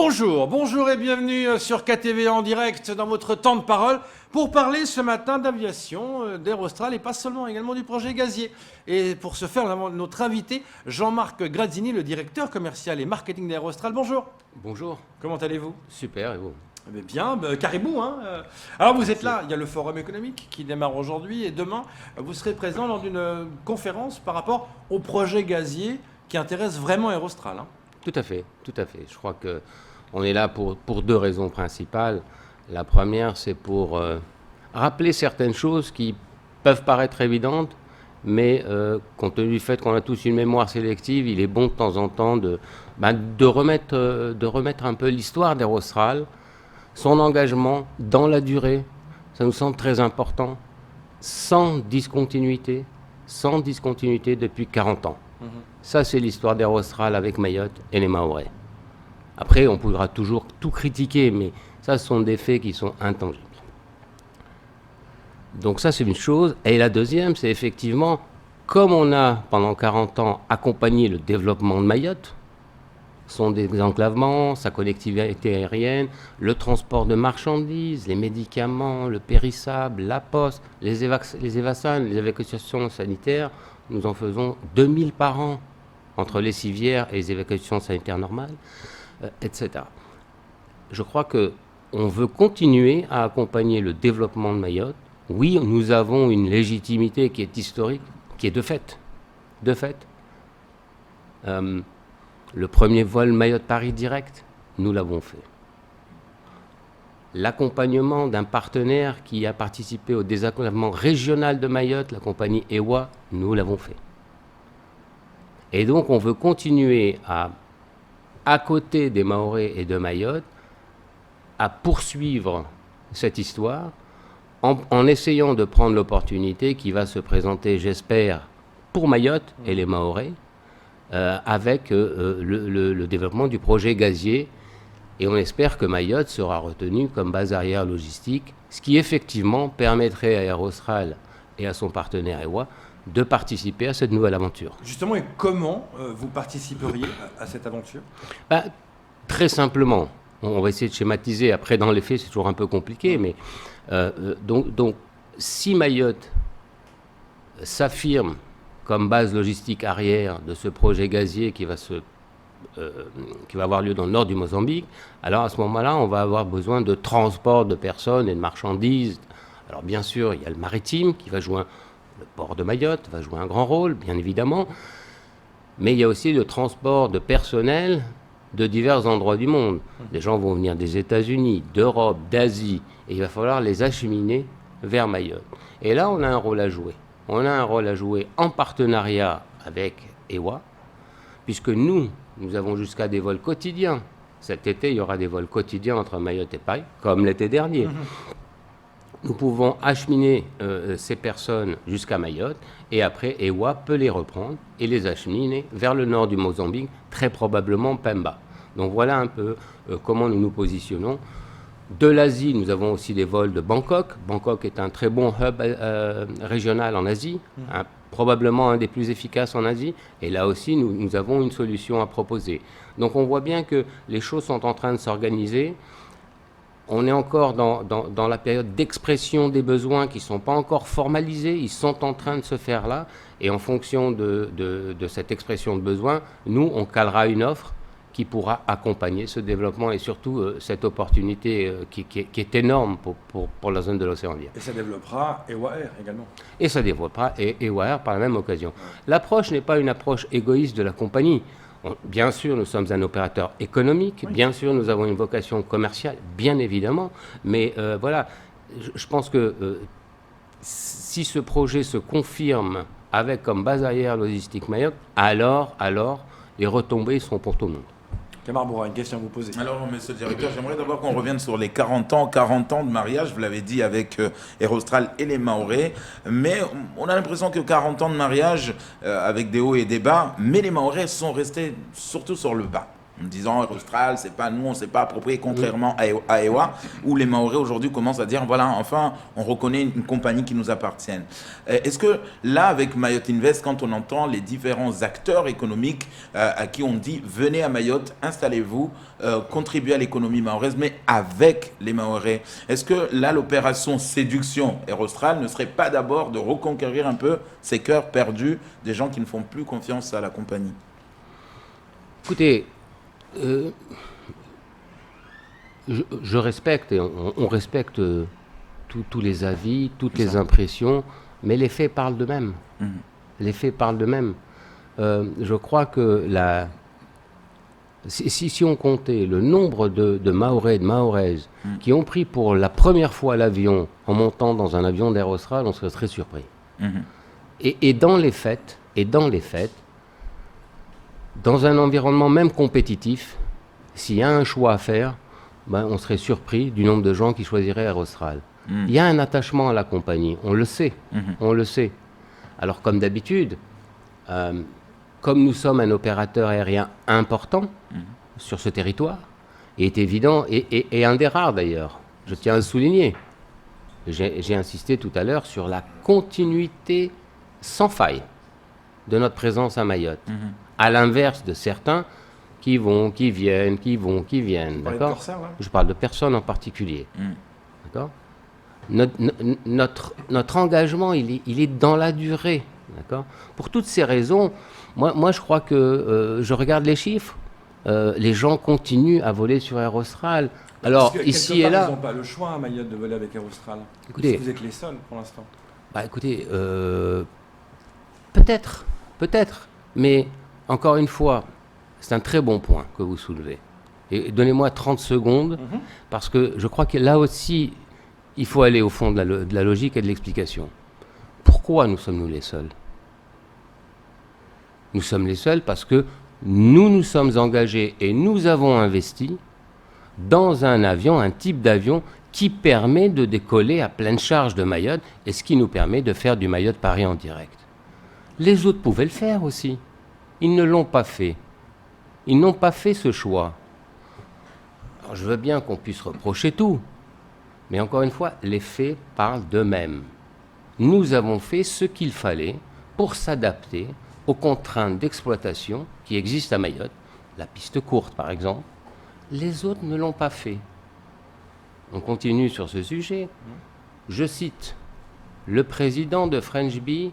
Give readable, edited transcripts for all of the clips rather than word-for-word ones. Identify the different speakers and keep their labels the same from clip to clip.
Speaker 1: Bonjour et bienvenue sur KTV en direct dans votre temps de parole pour parler ce matin d'aviation, d'Air Austral et pas seulement, également du projet gazier. Et pour ce faire, nous avons notre invité Jean-Marc Grazzini, le directeur commercial et marketing d'Air Austral. Bonjour.
Speaker 2: Bonjour.
Speaker 1: Comment allez-vous?
Speaker 2: Super, et vous?
Speaker 1: Bien, caribou. Alors vous êtes là, il y a le forum économique qui démarre aujourd'hui et demain, vous serez présent lors d'une conférence par rapport au projet gazier qui intéresse vraiment Air Austral.
Speaker 2: Tout à fait, tout à fait. Je crois qu'on est là pour deux raisons principales. La première, c'est pour rappeler certaines choses qui peuvent paraître évidentes, mais compte tenu du fait qu'on a tous une mémoire sélective, il est bon de temps en temps de remettre un peu l'histoire d'Air Austral, son engagement dans la durée. Ça nous semble très important, sans discontinuité depuis 40 ans. Ça, c'est l'histoire d'Air Austral avec Mayotte et les Mahorais. Après, on pourra toujours tout critiquer, mais ça, ce sont des faits qui sont intangibles. Donc ça, c'est une chose. Et la deuxième, c'est effectivement, comme on a, pendant 40 ans, accompagné le développement de Mayotte, son désenclavement, sa connectivité aérienne, le transport de marchandises, les médicaments, le périssable, la poste, les évasans, les évacuations sanitaires, nous en faisons 2000 par an entre les civières et les évacuations sanitaires normales, etc. Je crois qu'on veut continuer à accompagner le développement de Mayotte. Oui, nous avons une légitimité qui est historique, qui est de fait. Le premier vol Mayotte-Paris direct, nous l'avons fait. L'accompagnement d'un partenaire qui a participé au désenclavement régional de Mayotte, la compagnie EWA, nous l'avons fait. Et donc on veut continuer à côté des Mahorais et de Mayotte, à poursuivre cette histoire en essayant de prendre l'opportunité qui va se présenter, j'espère, pour Mayotte et les Mahorais, avec le développement du projet gazier. Et on espère que Mayotte sera retenue comme base arrière logistique, ce qui effectivement permettrait à Air Austral et à son partenaire EWA de participer à cette nouvelle aventure.
Speaker 1: Justement, et comment vous participeriez à cette aventure?
Speaker 2: Très simplement, on va essayer de schématiser. Après, dans les faits, c'est toujours un peu compliqué, mais donc, si Mayotte s'affirme comme base logistique arrière de ce projet gazier qui va avoir lieu dans le nord du Mozambique, alors à ce moment-là, on va avoir besoin de transport de personnes et de marchandises. Alors bien sûr, il y a le maritime qui va jouer, le port de Mayotte va jouer un grand rôle, bien évidemment, mais il y a aussi le transport de personnel de divers endroits du monde. Les gens vont venir des États-Unis, d'Europe, d'Asie, et il va falloir les acheminer vers Mayotte. Et là, on a un rôle à jouer. On a un rôle à jouer en partenariat avec EWA, puisque nous avons jusqu'à des vols quotidiens. Cet été, il y aura des vols quotidiens entre Mayotte et Paris, comme l'été dernier. Nous pouvons acheminer ces personnes jusqu'à Mayotte, et après, EWA peut les reprendre et les acheminer vers le nord du Mozambique, très probablement Pemba. Donc voilà un peu comment nous nous positionnons. De l'Asie, nous avons aussi des vols de Bangkok. Bangkok est un très bon hub régional en Asie, probablement un des plus efficaces en Asie. Et là aussi, nous avons une solution à proposer. Donc on voit bien que les choses sont en train de s'organiser. On est encore dans la période d'expression des besoins qui ne sont pas encore formalisés. Ils sont en train de se faire là. Et en fonction de cette expression de besoin, nous, on calera une offre qui pourra accompagner ce développement et surtout cette opportunité qui est énorme pour la zone de l'océan Indien.
Speaker 1: Et ça développera EWA Air également.
Speaker 2: Et ça développera EWA Air par la même occasion. L'approche n'est pas une approche égoïste de la compagnie. Bien sûr, nous sommes un opérateur économique, oui. Bien sûr, nous avons une vocation commerciale, bien évidemment, mais voilà, je pense que si ce projet se confirme avec comme base arrière logistique Mayotte, alors les retombées sont pour tout le monde.
Speaker 1: Camar Bourra, une question à vous poser.
Speaker 3: Alors, monsieur le directeur, j'aimerais d'abord qu'on revienne sur les 40 ans de mariage, vous l'avez dit, avec Air Austral et les Mahorais. Mais on a l'impression que 40 ans de mariage, avec des hauts et des bas, mais les Mahorais sont restés surtout sur le bas. en disant Aerostral, c'est pas nous, on s'est pas approprié, contrairement à EWA, où les Mahorais aujourd'hui commencent à dire voilà, enfin, on reconnaît une compagnie qui nous appartient. Est-ce que là, avec Mayotte Invest, quand on entend les différents acteurs économiques à qui on dit venez à Mayotte, installez-vous, contribuez à l'économie mahoraise, mais avec les Mahorais, est-ce que là, l'opération séduction Aerostral ne serait pas d'abord de reconquérir un peu ces cœurs perdus des gens qui ne font plus confiance à la compagnie?
Speaker 2: Écoutez, je respecte, et on respecte tous les avis, toutes les impressions, mais les faits parlent d'eux-mêmes. Les faits parlent d'eux-mêmes. Je crois que si on comptait le nombre de Mahorais et de Mahoraises qui ont pris pour la première fois l'avion en montant dans un avion d'Aerostral, on serait très surpris. Et dans les faits, dans un environnement même compétitif, s'il y a un choix à faire, ben, on serait surpris du nombre de gens qui choisiraient Aerostral. Il y a un attachement à la compagnie, on le sait, on le sait. Alors comme d'habitude, comme nous sommes un opérateur aérien important sur ce territoire, il est évident, et un des rares d'ailleurs, je tiens à le souligner, j'ai insisté tout à l'heure sur la continuité sans faille de notre présence à Mayotte. À l'inverse de certains qui vont, qui viennent. D'accord ? Je parle de personnes en particulier. D'accord ? Notre engagement, il est dans la durée. D'accord ? Pour toutes ces raisons, moi je crois que je regarde les chiffres. Les gens continuent à voler sur Aerostral. Alors, ici et là.
Speaker 1: Ils n'ont pas le choix à Mayotte de voler avec Aerostral.
Speaker 2: Écoutez,
Speaker 1: vous êtes les seuls pour l'instant.
Speaker 2: Bah écoutez, peut-être. Mais encore une fois, c'est un très bon point que vous soulevez. Et donnez-moi 30 secondes, parce que je crois que là aussi, il faut aller au fond de la logique et de l'explication. Pourquoi nous sommes les seuls ? Nous sommes les seuls parce que nous sommes engagés et nous avons investi dans un avion, un type d'avion qui permet de décoller à pleine charge de Mayotte et ce qui nous permet de faire du Mayotte-Paris en direct. Les autres pouvaient le faire aussi. Ils ne l'ont pas fait. Ils n'ont pas fait ce choix. Alors je veux bien qu'on puisse reprocher tout, mais encore une fois, les faits parlent d'eux-mêmes. Nous avons fait ce qu'il fallait pour s'adapter aux contraintes d'exploitation qui existent à Mayotte, la piste courte par exemple. Les autres ne l'ont pas fait. On continue sur ce sujet. Je cite le président de French Bee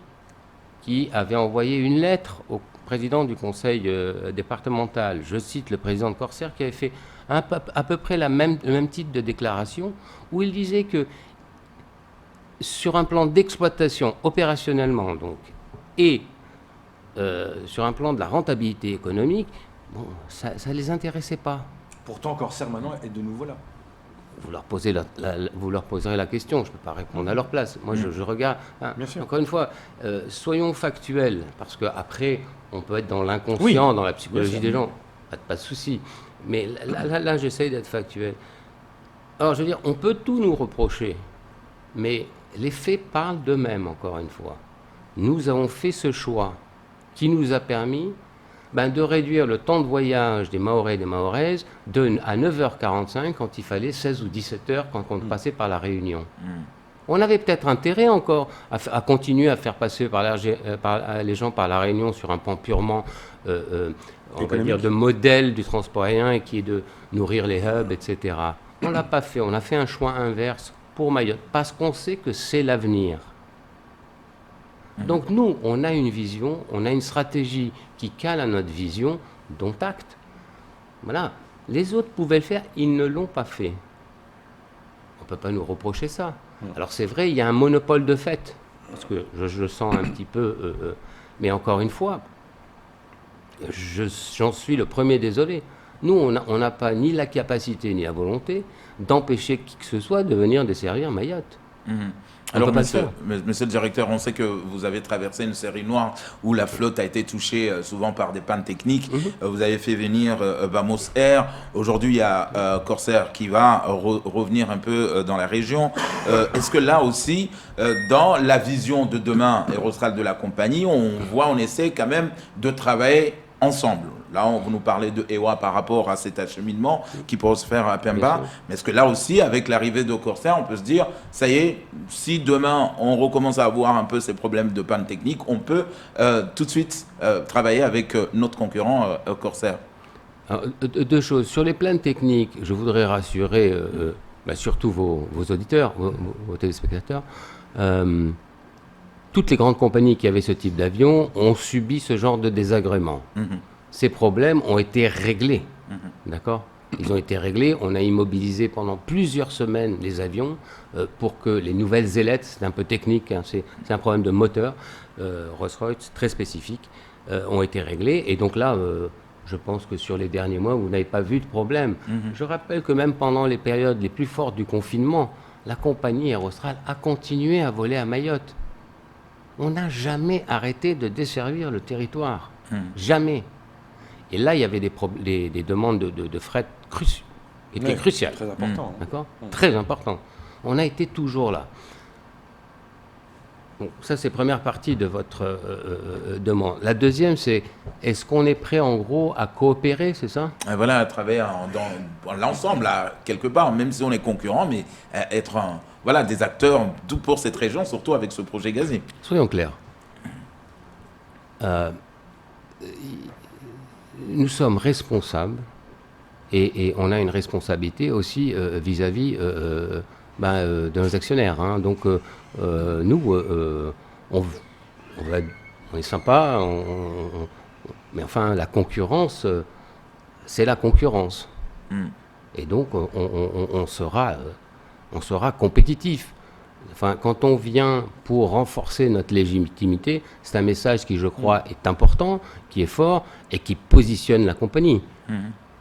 Speaker 2: qui avait envoyé une lettre au président du conseil départemental. Je cite le président de Corsair qui avait fait à peu près le même type de déclaration où il disait que sur un plan d'exploitation opérationnellement donc, et sur un plan de la rentabilité économique, bon, ça ne les intéressait pas.
Speaker 1: Pourtant, Corsair maintenant est de nouveau là.
Speaker 2: Vous leur poserez la question, je ne peux pas répondre à leur place. Moi, je regarde. Hein, encore une fois, soyons factuels, parce qu'après, on peut être dans l'inconscient, dans la psychologie des gens. Pas de souci. Mais là j'essaye d'être factuel. Alors, je veux dire, on peut tout nous reprocher, mais les faits parlent d'eux-mêmes, encore une fois. Nous avons fait ce choix qui nous a permis de réduire le temps de voyage des Mahorais et des Mahoraises à 9h45 quand il fallait 16 ou 17 heures quand on passait par la Réunion. On avait peut-être intérêt encore à continuer à faire passer les gens par la Réunion sur un plan purement on va dire de modèle du transport aérien et qui est de nourrir les hubs, etc. On ne l'a pas fait, on a fait un choix inverse pour Mayotte parce qu'on sait que c'est l'avenir. Donc nous, on a une vision, on a une stratégie qui cale à notre vision, dont acte. Voilà. Les autres pouvaient le faire, ils ne l'ont pas fait. On ne peut pas nous reprocher ça. Alors c'est vrai, il y a un monopole de fait, parce que je sens un petit peu... mais encore une fois, j'en suis le premier désolé. Nous, on n'a pas ni la capacité ni la volonté d'empêcher qui que ce soit de venir desservir Mayotte.
Speaker 3: Alors, monsieur le directeur, on sait que vous avez traversé une série noire où la flotte a été touchée souvent par des pannes techniques. Vous avez fait venir Vamos Air. Aujourd'hui, il y a Corsair qui va revenir un peu dans la région. Est-ce que là aussi, dans la vision de demain Aerostral de la compagnie, on essaie quand même de travailler ensemble? Là, vous nous parlez de EWA par rapport à cet acheminement qui peut se faire à
Speaker 2: Bien
Speaker 3: Pemba.
Speaker 2: sûr.
Speaker 3: Mais est-ce que là aussi, avec l'arrivée de Corsair, on peut se dire, ça y est, si demain on recommence à avoir un peu ces problèmes de panne technique, on peut tout de suite travailler avec notre concurrent Corsair?
Speaker 2: Alors, deux choses. Sur les plans techniques, je voudrais rassurer surtout vos auditeurs, vos téléspectateurs. Toutes les grandes compagnies qui avaient ce type d'avion ont subi ce genre de désagréments. Ces problèmes ont été réglés. D'accord ? Ils ont été réglés. On a immobilisé pendant plusieurs semaines les avions pour que les nouvelles ailettes, c'est un peu technique, hein, c'est un problème de moteur, Rolls-Royce, très spécifique, ont été réglés. Et donc là, je pense que sur les derniers mois, vous n'avez pas vu de problème. Je rappelle que même pendant les périodes les plus fortes du confinement, la compagnie Air Austral a continué à voler à Mayotte. On n'a jamais arrêté de desservir le territoire. Jamais. Et là, il y avait des demandes de fret qui étaient cruciales.
Speaker 1: Très important.
Speaker 2: D'accord ? Très important. On a été toujours là. Bon, ça, c'est la première partie de votre demande. La deuxième, c'est est-ce qu'on est prêt, en gros, à coopérer, c'est ça ?
Speaker 3: Et voilà, à travailler dans l'ensemble, là, quelque part, même si on est concurrent, mais être voilà, des acteurs tout pour cette région, surtout avec ce projet gazier.
Speaker 2: Soyons clairs. Nous sommes responsables et on a une responsabilité aussi vis-à-vis de nos actionnaires. Hein. Donc, nous, on est sympa, mais enfin, la concurrence, c'est la concurrence. Et donc, on sera compétitif. Enfin, quand on vient pour renforcer notre légitimité, c'est un message qui, je crois, est important, qui est fort et qui positionne la compagnie.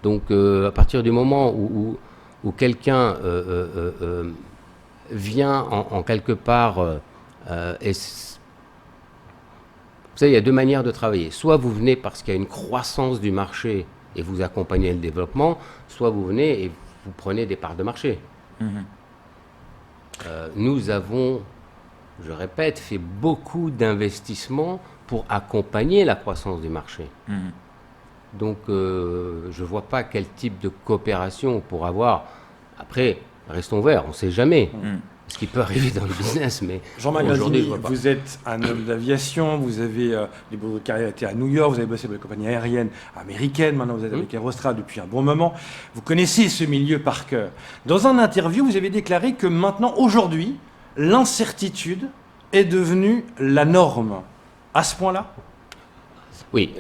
Speaker 2: Donc, à partir du moment où quelqu'un vient en quelque part, vous savez, il y a deux manières de travailler. Soit vous venez parce qu'il y a une croissance du marché et vous accompagnez le développement, soit vous venez et vous prenez des parts de marché. Nous avons, je répète, fait beaucoup d'investissements pour accompagner la croissance du marché. Donc, je ne vois pas quel type de coopération on pourra avoir. Après, restons ouverts, on ne sait jamais ce qui peut arriver dans le business. Mais
Speaker 1: Jean-Marc
Speaker 2: aujourd'hui,
Speaker 1: Grazini,
Speaker 2: je vois pas.
Speaker 1: vous êtes un homme d'aviation, vous avez votre carrière été à New York, vous avez bossé pour les compagnies aériennes américaines, maintenant vous êtes avec Air Austral depuis un bon moment. Vous connaissez ce milieu par cœur. Dans un interview, vous avez déclaré que maintenant, aujourd'hui, l'incertitude est devenue la norme. À ce point-là ?
Speaker 2: Oui,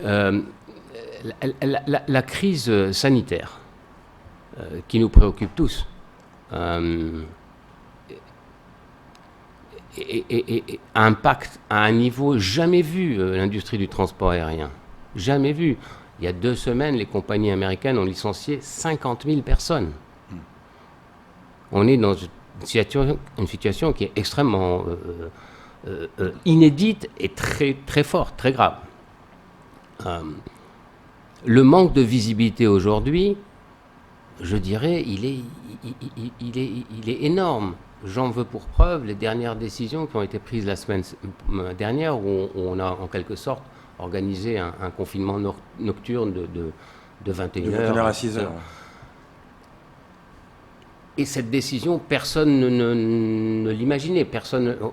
Speaker 2: la crise sanitaire qui nous préoccupe tous et impacte à un niveau jamais vu l'industrie du transport aérien. Jamais vu. Il y a 2 semaines, les compagnies américaines ont licencié 50 000 personnes. On est dans une situation qui est extrêmement inédite et très, très forte, très grave. Le manque de visibilité aujourd'hui, je dirais, il est énorme. J'en veux pour preuve les dernières décisions qui ont été prises la semaine dernière où on a en quelque sorte organisé un confinement nocturne de 21h
Speaker 1: à 6h.
Speaker 2: Et cette décision, personne ne l'imaginait.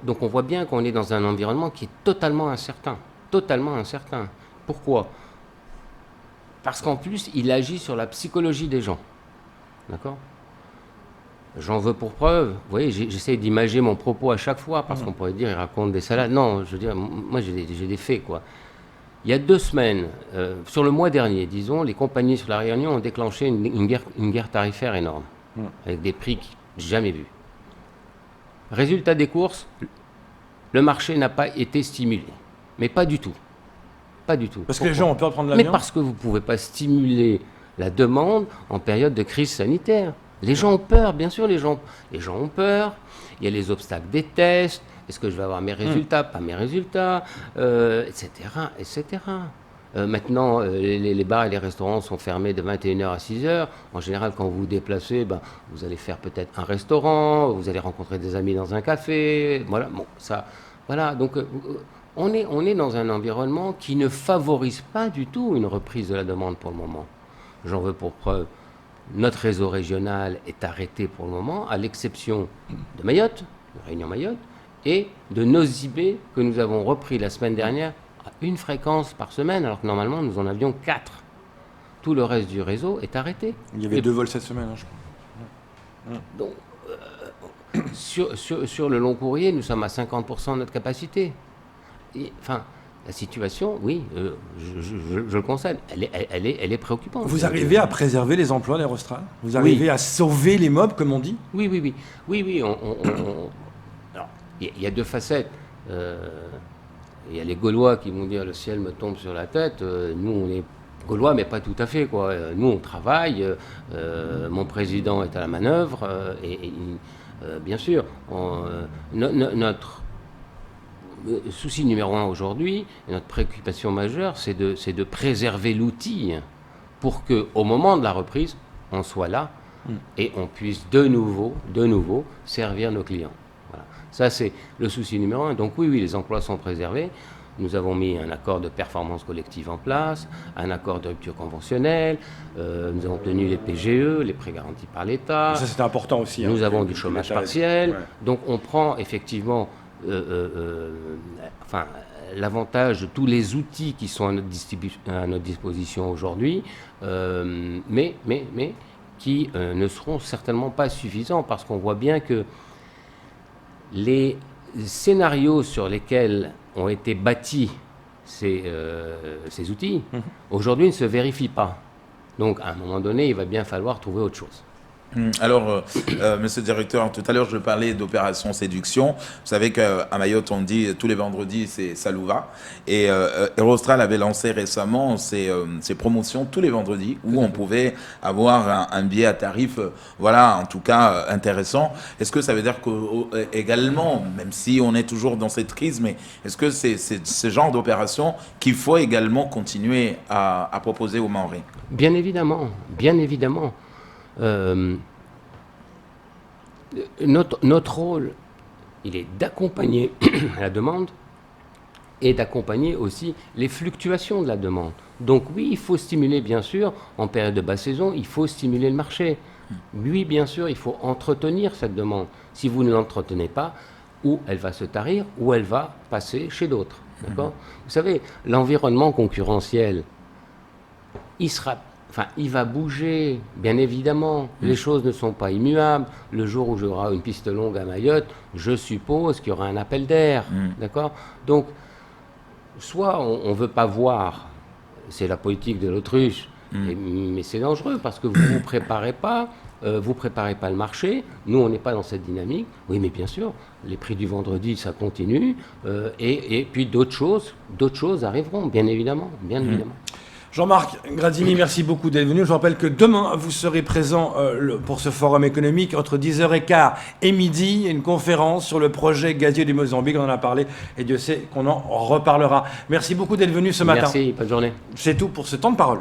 Speaker 2: Donc on voit bien qu'on est dans un environnement qui est totalement incertain. Totalement incertain. Pourquoi ? Parce qu'en plus, il agit sur la psychologie des gens. D'accord ? J'en veux pour preuve. Vous voyez, j'essaie d'imager mon propos à chaque fois, parce qu'on pourrait dire, il raconte des salades. Non, je veux dire, moi j'ai des faits, quoi. Il y a 2 semaines, sur le mois dernier, disons, les compagnies sur la Réunion ont déclenché une guerre tarifaire énorme, avec des prix jamais vus. Résultat des courses, le marché n'a pas été stimulé. Mais pas du tout. Pas du tout.
Speaker 1: Parce que les gens ont peur de prendre l'avion ?
Speaker 2: Mais parce que vous ne pouvez pas stimuler la demande en période de crise sanitaire. Les gens ont peur, bien sûr, les gens ont peur. Il y a les obstacles des tests. Est-ce que je vais avoir mes résultats, pas mes résultats, etc., etc. Maintenant, les bars et les restaurants sont fermés de 21h à 6h. En général, quand vous vous déplacez, vous allez faire peut-être un restaurant, vous allez rencontrer des amis dans un café. Voilà, bon, ça, voilà. Donc, on est dans un environnement qui ne favorise pas du tout une reprise de la demande pour le moment. J'en veux pour preuve, notre réseau régional est arrêté pour le moment, à l'exception de Mayotte, de Réunion Mayotte, et de Nosy-Bé, que nous avons repris la semaine dernière à une fréquence par semaine, alors que normalement nous en avions 4. Tout le reste du réseau est arrêté.
Speaker 4: Il y avait 2 vols cette semaine, hein, je crois.
Speaker 2: Donc, sur le long courrier, nous sommes à 50% de notre capacité. Enfin, la situation, oui, je le concède, elle est préoccupante.
Speaker 4: Vous arrivez à préserver les emplois d'Aerostral? Vous arrivez à sauver les mobs, comme on dit?
Speaker 2: Oui. Alors, il y a 2 facettes. Il y a les Gaulois qui vont dire le ciel me tombe sur la tête. Nous, on est Gaulois, mais pas tout à fait, quoi. Nous, on travaille. Mon président est à la manœuvre. Bien sûr, notre souci numéro 1 aujourd'hui, et notre préoccupation majeure, c'est de préserver l'outil pour qu'au moment de la reprise, on soit là et on puisse de nouveau servir nos clients. Voilà. Ça, c'est le souci numéro 1. Donc oui, les emplois sont préservés. Nous avons mis un accord de performance collective en place, un accord de rupture conventionnelle, nous avons tenu les PGE, les prêts garantis par l'État.
Speaker 4: Ça, c'était important aussi.
Speaker 2: Nous avons du chômage partiel. Ouais. Donc on prend effectivement l'avantage de tous les outils qui sont à notre disposition aujourd'hui, mais qui ne seront certainement pas suffisants, parce qu'on voit bien que les scénarios sur lesquels ont été bâtis ces outils, aujourd'hui ne se vérifient pas. Donc à un moment donné, il va bien falloir trouver autre chose.
Speaker 3: Alors, monsieur le directeur, tout à l'heure, je parlais d'opération séduction. Vous savez qu'à Mayotte, on dit tous les vendredis, c'est Salouva. Et Aerostral avait lancé récemment ses promotions tous les vendredis, où on pouvait avoir un billet à tarif, voilà, en tout cas, intéressant. Est-ce que ça veut dire qu'également, même si on est toujours dans cette crise, mais est-ce que c'est ce genre d'opération qu'il faut également continuer à proposer aux Mahorais?
Speaker 2: Bien évidemment, bien évidemment. Notre rôle, il est d'accompagner la demande et d'accompagner aussi les fluctuations de la demande. Donc oui, il faut stimuler, bien sûr, en période de basse saison, il faut stimuler le marché. Oui, bien sûr, il faut entretenir cette demande. Si vous ne l'entretenez pas, ou elle va se tarir, ou elle va passer chez d'autres. D'accord ? Vous savez, l'environnement concurrentiel, il va bouger, bien évidemment. Les choses ne sont pas immuables. Le jour où j'aurai une piste longue à Mayotte, je suppose qu'il y aura un appel d'air. D'accord ? Donc, soit on ne veut pas voir, c'est la politique de l'autruche, mais c'est dangereux parce que vous ne vous préparez pas. Vous préparez pas le marché. Nous, on n'est pas dans cette dynamique. Oui, mais bien sûr, les prix du vendredi, ça continue. Et puis d'autres choses arriveront, bien évidemment. Bien évidemment.
Speaker 4: Jean-Marc Gradini, merci beaucoup d'être venu. Je vous rappelle que demain, vous serez présent pour ce forum économique entre 10h15 et midi. Il y a une conférence sur le projet gazier du Mozambique. On en a parlé et Dieu sait qu'on en reparlera. Merci beaucoup d'être venu ce matin.
Speaker 2: Merci, bonne journée.
Speaker 4: C'est tout pour ce temps de parole.